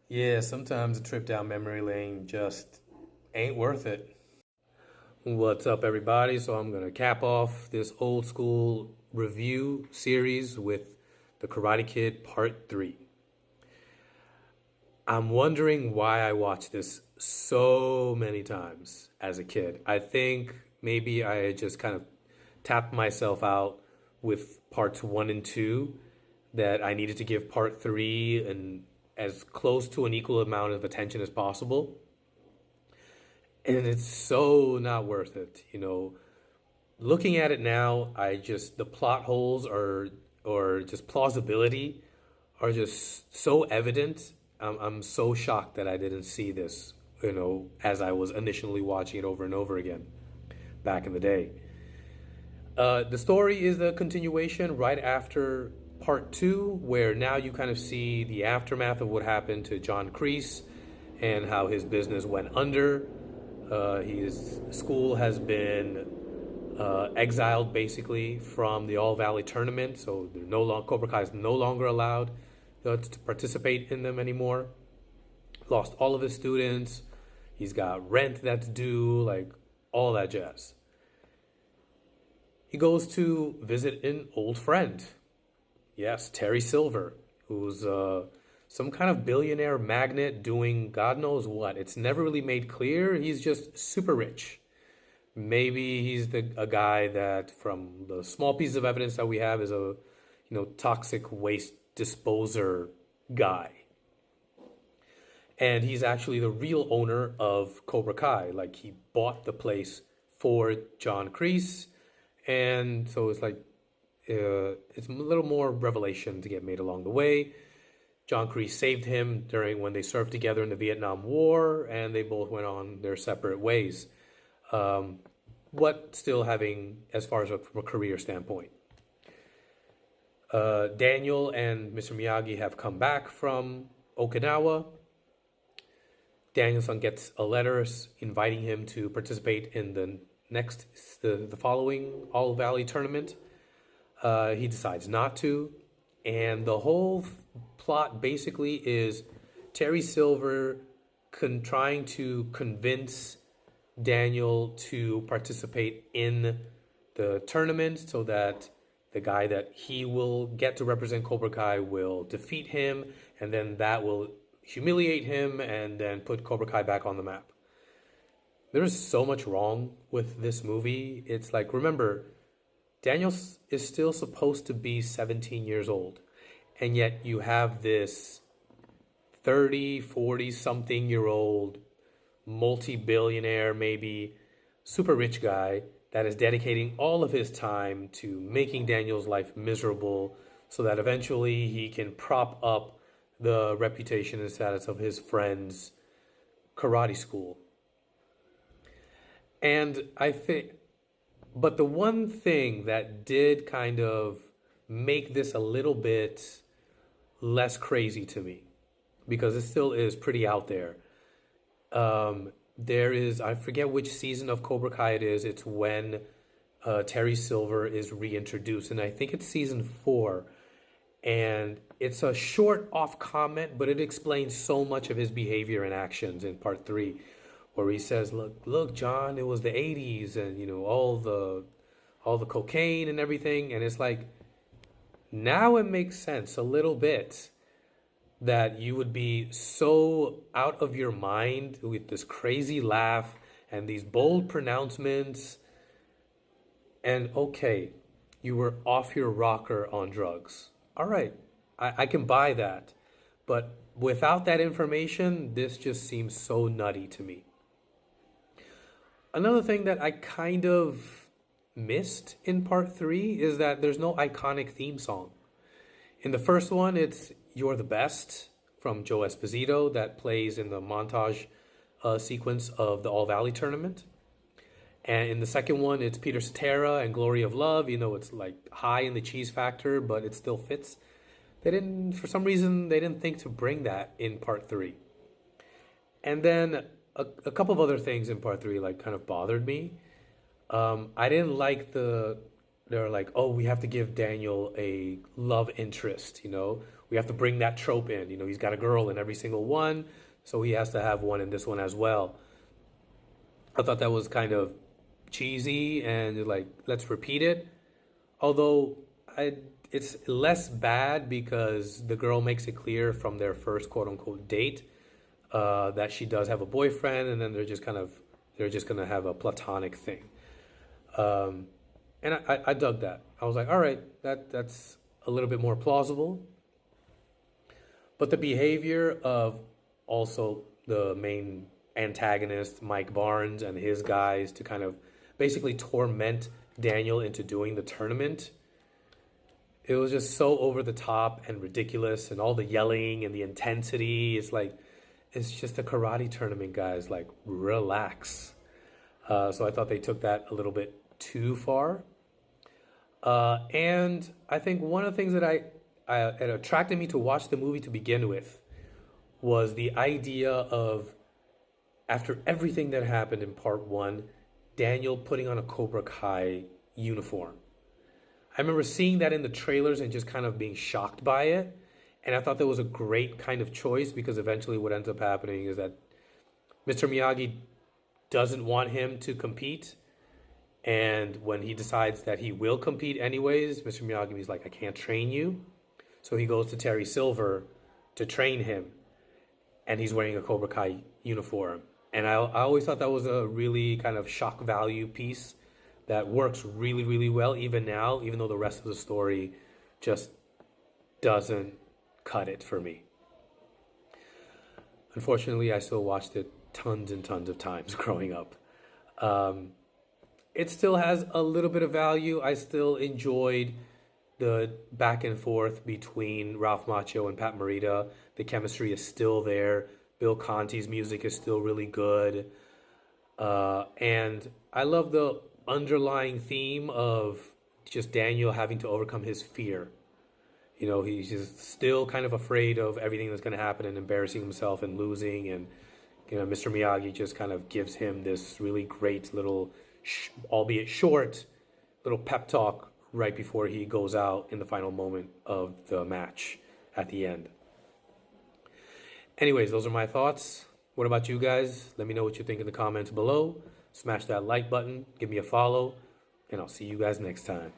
Yeah, sometimes a trip down memory lane just ain't worth it. What's up, everybody? So, I'm going to cap off this old school review series with The Karate Kid Part 3. I'm wondering why I watched this so many times as a kid. I think maybe I just kind of tapped myself out with parts 1 and 2 that I needed to give part 3 and as close to an equal amount of attention as possible. And it's so not worth it, Looking at it now, the plot holes are or just plausibility are just so evident. I'm so shocked that I didn't see this, as I was initially watching it over and over again back in the day. The story is the continuation right after part two, where now you kind of see the aftermath of what happened to John Kreese and how his business went under. His school has been exiled basically from the All Valley tournament, so they're no long, Cobra Kai is no longer allowed to participate in them anymore. Lost all of his students. He's got rent that's due, like all that jazz. He goes to visit an old friend. Yes, Terry Silver, who's some kind of billionaire magnate doing God knows what. It's never really made clear. He's just super rich. Maybe he's a guy that, from the small pieces of evidence that we have, is a toxic waste disposer guy. And he's actually the real owner of Cobra Kai. Like, he bought the place for John Kreese, and so it's a little more revelation to get made along the way. John Kreese saved him during when they served together in the Vietnam War, and they both went on their separate ways. What still having, as far as from a career standpoint. Daniel and Mr. Miyagi have come back from Okinawa. Danielson gets a letter inviting him to participate in the following All Valley tournament. He decides not to, and the whole plot basically is Terry Silver trying to convince Daniel to participate in the tournament so that the guy that he will get to represent Cobra Kai will defeat him, and then that will humiliate him and then put Cobra Kai back on the map. There's so much wrong with this movie. It's like, remember, Daniel is still supposed to be 17 years old, and yet you have this 30, 40 something year old multi-billionaire, maybe super rich guy that is dedicating all of his time to making Daniel's life miserable so that eventually he can prop up the reputation and status of his friend's karate school. And I think, but the one thing that did kind of make this a little bit less crazy to me, because it still is pretty out there. There is, I forget which season of Cobra Kai it is. It's when Terry Silver is reintroduced, and I think it's season 4. And it's a short off comment, but it explains so much of his behavior and actions in part 3, where he says, look, John, it was the 80s, and all the cocaine and everything. And it's like, now it makes sense a little bit that you would be so out of your mind with this crazy laugh and these bold pronouncements. And okay, you were off your rocker on drugs. All right, I can buy that. But without that information, this just seems so nutty to me. Another thing that I kind of missed in part 3 is that there's no iconic theme song. In the first one, it's You're the Best from Joe Esposito that plays in the montage sequence of the All Valley tournament. And in the second one, it's Peter Cetera and Glory of Love. It's like high in the cheese factor, but it still fits. For some reason, they didn't think to bring that in part 3. And then a couple of other things in part 3 like kind of bothered me. I didn't like they're like, oh, we have to give Daniel a love interest, we have to bring that trope in. You know, he's got a girl in every single one, so he has to have one in this one as well. I thought that was kind of cheesy and like, let's repeat it. Although it's less bad because the girl makes it clear from their first quote unquote date that she does have a boyfriend, and then they're just gonna have a platonic thing. And I dug that. I was like, all right, that's a little bit more plausible. But the behavior of also the main antagonist, Mike Barnes, and his guys to kind of basically torment Daniel into doing the tournament, it was just so over the top and ridiculous, and all the yelling and the intensity. It's like, it's just a karate tournament, guys. Like, relax. So I thought they took that a little bit too far. And I think one of the things that it attracted me to watch the movie to begin with was the idea of, after everything that happened in part one, Daniel putting on a Cobra Kai uniform. I remember seeing that in the trailers and just kind of being shocked by it. And I thought that was a great kind of choice, because eventually what ends up happening is that Mr. Miyagi doesn't want him to compete. And when he decides that he will compete anyways, Mr. Miyagi is like, I can't train you. So he goes to Terry Silver to train him. And he's wearing a Cobra Kai uniform. And I always thought that was a really kind of shock value piece that works really, really well even now, even though the rest of the story just doesn't cut it for me. Unfortunately, I still watched it tons and tons of times growing up. It still has a little bit of value. I still enjoyed the back and forth between Ralph Macchio and Pat Morita. The chemistry is still there. Bill Conti's music is still really good. And I love the underlying theme of just Daniel having to overcome his fear. You know, he's just still kind of afraid of everything that's going to happen and embarrassing himself and losing. And, you know, Mr. Miyagi just kind of gives him this really great little, albeit short, little pep talk right before he goes out in the final moment of the match at the end. Anyways, those are my thoughts. What about you guys? Let me know what you think in the comments below. Smash that like button, give me a follow, and I'll see you guys next time.